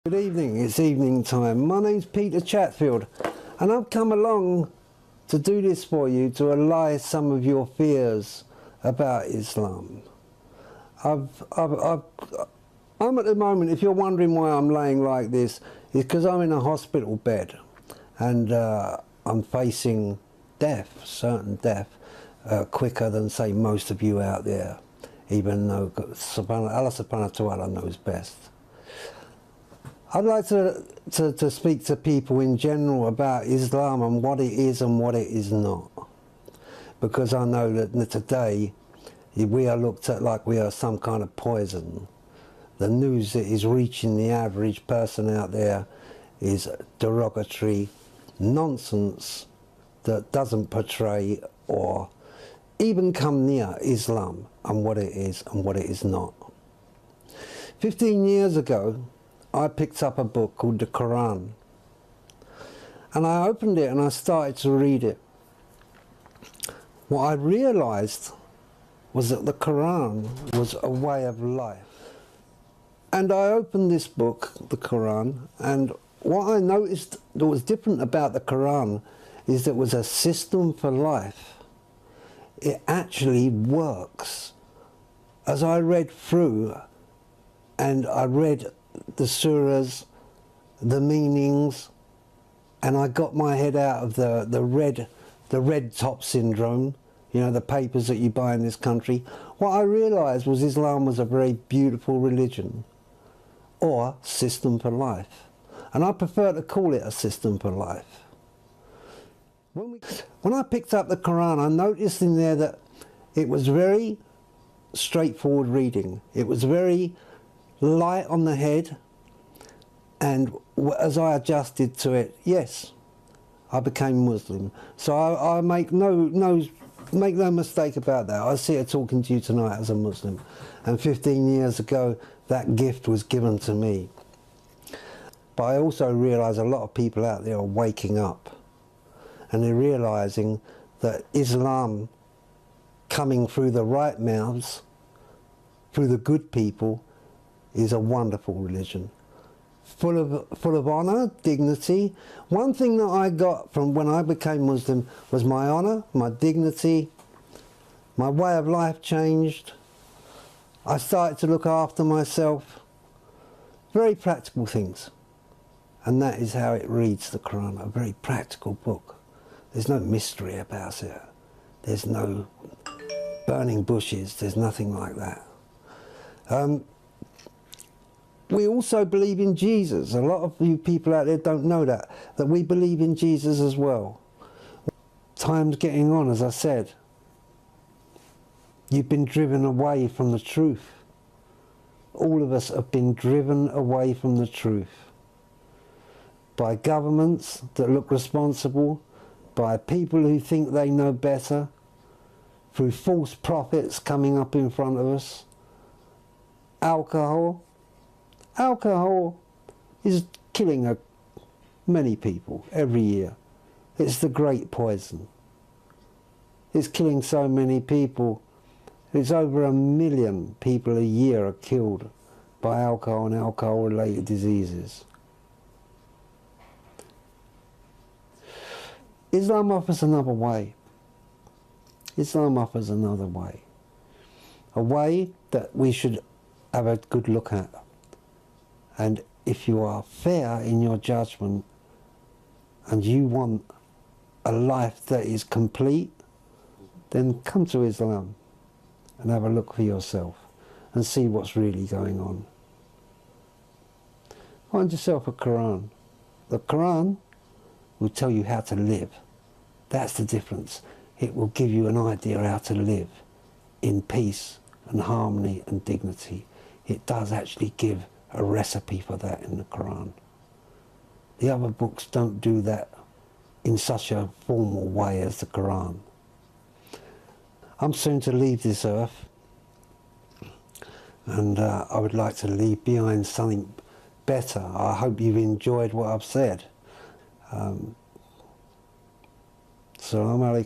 Good evening, it's evening time. My name's Peter Chatfield and I've come along to do this for you to allay some of your fears about Islam. I'm at the moment, if you're wondering why I'm laying like this, it's because I'm in a hospital bed and I'm facing death, certain death, quicker than say most of you out there, even though Allah subhanahu wa ta'ala knows best. I'd like to speak to people in general about Islam and what it is and what it is not. Because I know that today we are looked at like we are some kind of poison. The news that is reaching the average person out there is derogatory nonsense that doesn't portray or even come near Islam and what it is not. 15 years ago, I picked up a book called the Quran and I opened it and I started to read it. What I realized was that the Quran was a way of life. And I opened this book, the Quran, and what I noticed that was different about the Quran is that it was a system for life. It actually works. As I read through and I read the surahs, the meanings, and I got my head out of the red top syndrome, you know, the papers that you buy in this country. What I realised was Islam was a very beautiful religion or system for life, and I prefer to call it a system for life. When I picked up the Quran, I noticed in there that it was very straightforward reading. It was very light on the head, and as I adjusted to it, yes, I became Muslim. So I make no mistake about that. I sit here talking to you tonight as a Muslim, and 15 years ago that gift was given to me. But I also realise a lot of people out there are waking up and they're realising that Islam coming through the right mouths, through the good people, is a wonderful religion, full of honour, dignity. One thing that I got from when I became Muslim was my honour, my dignity, my way of life changed. I started to look after myself, very practical things. And that is how it reads, the Quran, a very practical book. There's no mystery about it. There's no burning bushes, there's nothing like that. We also believe in Jesus. A lot of you people out there don't know that we believe in Jesus as well. Time's getting on, as I said. You've been driven away from the truth. All of us have been driven away from the truth. By governments that look responsible, by people who think they know better, through false prophets coming up in front of us. Alcohol is killing many people every year. It's the great poison. It's killing so many people. It's over 1 million people a year are killed by alcohol and alcohol-related diseases. Islam offers another way. Islam offers another way. A way that we should have a good look at. And if you are fair in your judgment and you want a life that is complete, then come to Islam and have a look for yourself and see what's really going on. Find yourself a Quran. The Quran will tell you how to live. That's the difference. It will give you an idea how to live in peace and harmony and dignity. It does actually give a recipe for that in the Quran. The other books don't do that in such a formal way as the Quran. I'm soon to leave this earth, and I would like to leave behind something better. I hope you've enjoyed what I've said. Assalamu alaikum.